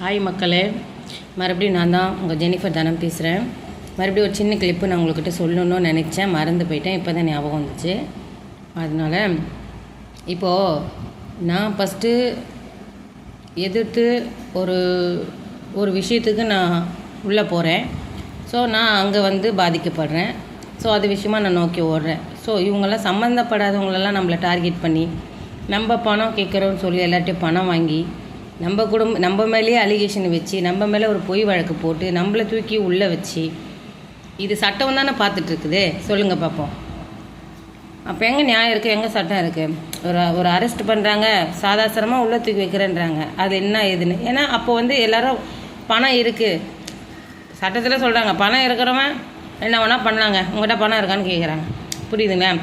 Hi மக்களே, மறுபடியும் நான் தான் உங்கள் ஜெனிஃபர் தானம் பேசுகிறேன். மறுபடியும் ஒரு சின்ன கிளிப்பு நான் உங்கள்கிட்ட சொல்லணுன்னு நினச்சேன், மறந்து போயிட்டேன். இப்போ தான் ஞாபகம் வந்துச்சு. அதனால் இப்போது நான் ஃபஸ்ட்டு எதிர்த்து ஒரு ஒரு விஷயத்துக்கு நான் உள்ளே போகிறேன். ஸோ நான் அங்கே பாதிக்கப்படுறேன். ஸோ அது விஷயமா நான் நோக்கி ஓடுறேன். ஸோ இவங்கெல்லாம் சம்மந்தப்படாதவங்களெல்லாம் நம்மளை டார்கெட் பண்ணி நம்ம பணம் கேட்குறோன்னு சொல்லி எல்லார்ட்டையும் பணம் வாங்கி நம்ம மேலேயே அலிகேஷன் வச்சு நம்ம மேலே ஒரு பொய் வழக்கு போட்டு நம்மளை தூக்கி உள்ளே வச்சு இது சட்டம் தானே பார்த்துட்ருக்குது. சொல்லுங்கள் பார்ப்போம். அப்போ எங்கே நியாயம் இருக்குது, எங்கே சட்டம் இருக்குது? ஒரு அரெஸ்ட் பண்ணுறாங்க, சாதாரணமாக உள்ளே தூக்கி வைக்கிறேன்றாங்க. அது என்ன ஏதுன்னு. ஏன்னா அப்போ எல்லோரும் பணம் இருக்குது சட்டத்தில் சொல்கிறாங்க. பணம் இருக்கிறவன் என்ன வேணால் பண்ணலாங்க, உங்கள்கிட்ட பணம் இருக்கான்னு கேட்குறாங்க. புரியுதுங்களா?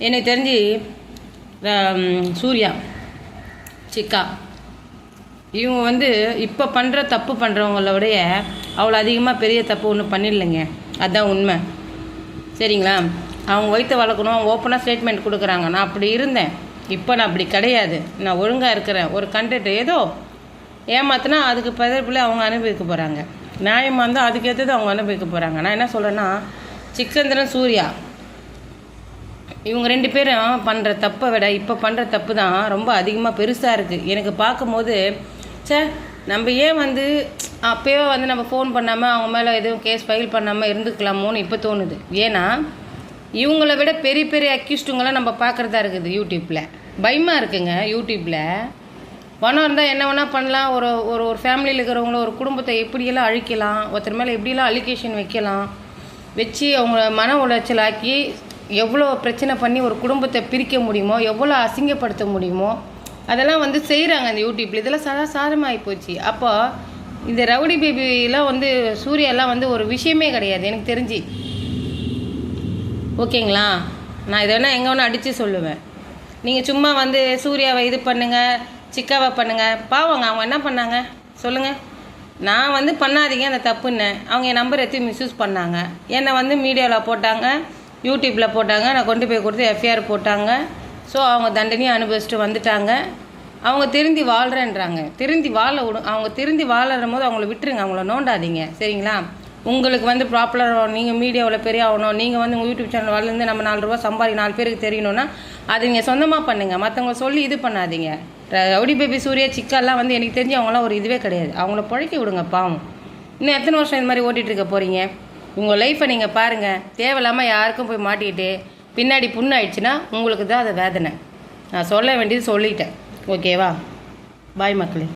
எனக்கு தெரிஞ்சு சூர்யா, சிக்கா இவங்க இப்போ பண்ணுற தப்பு பண்ணுறவங்களோடைய அவ்வளோ அதிகமாக பெரிய தப்பு ஒன்றும் பண்ணிடலைங்க. அதுதான் உண்மை. சரிங்களா? அவங்க வயிற்று வளர்க்கணும், ஓப்பனாக ஸ்டேட்மெண்ட் கொடுக்குறாங்க. நான் அப்படி இருந்தேன், இப்போ நான் அப்படி கிடையாது, நான் ஒழுங்காக இருக்கிறேன். ஒரு கண்டென்ட் ஏதோ ஏமாத்தினா அதுக்கு பதில் அவங்க அனுபவிக்க போகிறாங்க. நியாயமாக இருந்தால் அதுக்கேற்றது அவங்க அனுபவிக்க போகிறாங்க. நான் என்ன சொல்கிறேன்னா, சிக்கந்தரன், சூர்யா இவங்க 2 பேரும் பண்ணுற தப்பை விட இப்போ பண்ணுற தப்பு தான் ரொம்ப அதிகமாக பெருசாக இருக்குது. எனக்கு பார்க்கும்போது நம்ம ஏன் அப்போயே நம்ம ஃபோன் பண்ணாமல் அவங்க மேலே எதுவும் கேஸ் ஃபைல் பண்ணாமல் இருந்துக்கலாமோன்னு இப்போ தோணுது. ஏன்னா இவங்கள விட பெரிய பெரிய அக்யூஸ்டுங்களாம் நம்ம பார்க்குறதா இருக்குது. யூடியூப்பில் பயமாக இருக்குங்க. யூடியூப்பில் பணம் இருந்தால் என்ன வேணால் பண்ணலாம். ஒரு ஒரு ஒரு ஃபேமிலியில் இருக்கிறவங்கள, ஒரு குடும்பத்தை எப்படியெல்லாம் அழிக்கலாம், ஒருத்தர் மேலே எப்படியெல்லாம் அலிகேஷன் வைக்கலாம், வச்சு அவங்கள மன உளைச்சல் ஆக்கி எவ்வளோ பிரச்சனை பண்ணி ஒரு குடும்பத்தை பிரிக்க முடியுமோ, எவ்வளோ அசிங்கப்படுத்த முடியுமோ அதெல்லாம் செய்கிறாங்க அந்த யூடியூப்பில். இதெல்லாம் சாதாரணமாகி போச்சு. அப்போ இந்த ரவுடி பேபிலாம் சூர்யாலாம் ஒரு விஷயமே கிடையாது எனக்கு தெரிஞ்சு. ஓகேங்களா? நான் இதை வேணால் எங்கே வேணால் அடித்து சொல்லுவேன். நீங்கள் சும்மா சூர்யாவை இது பண்ணுங்கள், சிக்காவை பண்ணுங்கள். பாவங்க, அவங்க என்ன பண்ணாங்க சொல்லுங்கள். நான் பண்ணாதீங்க அந்த தப்புன்னு அவங்க என் நம்பர் எடுத்து மிஸ்யூஸ் பண்ணாங்க. என்னை மீடியாவில் போட்டாங்க, யூடியூப்பில் போட்டாங்க. நான் கொண்டு போய் கொடுத்து எஃப்ஐஆர் போட்டாங்க. ஸோ அவங்க தண்டனையை அனுபவிச்சுட்டு வந்துட்டாங்க. அவங்க திருந்தி வாழ்கிறேன்றாங்க. திருந்தி வாழ அவங்க திருந்தி வாழறும் போது அவங்கள விட்டுருங்க, அவங்கள நோண்டாதீங்க. சரிங்களா? உங்களுக்கு ப்ராப்பராக நீங்கள் மீடியாவில் பெரிய ஆகணும், நீங்கள் உங்கள் யூடியூப் சேனல் வளர்ந்து நம்ம 4 ரூபா சம்பாதி 4 பேருக்கு தெரியணும்னா அது நீங்கள் சொந்தமாக பண்ணுங்கள். மற்றவங்க சொல்லி இது பண்ணாதீங்க. ரவுடி பேபி, சூர்யா, சிக்காலாம் எனக்கு தெரிஞ்சு அவங்களாம் ஒரு இதுவே கிடையாது. அவங்கள பழக்கி விடுங்க. பாவம், இன்னும் எத்தனை வருஷம் இந்த மாதிரி ஓட்டிகிட்டு இருக்க போகிறீங்க? உங்கள் லைஃப்பை நீங்கள் பாருங்கள். தேவையில்லாமல் யாருக்கும் போய் மாட்டிக்கிட்டு பின்னாடி புண்ணாயிடுச்சுன்னா உங்களுக்கு தான் அது வேதனை. நான் சொல்ல வேண்டியது சொல்லிட்டேன். ஓகேவா? பாய் மக்களே.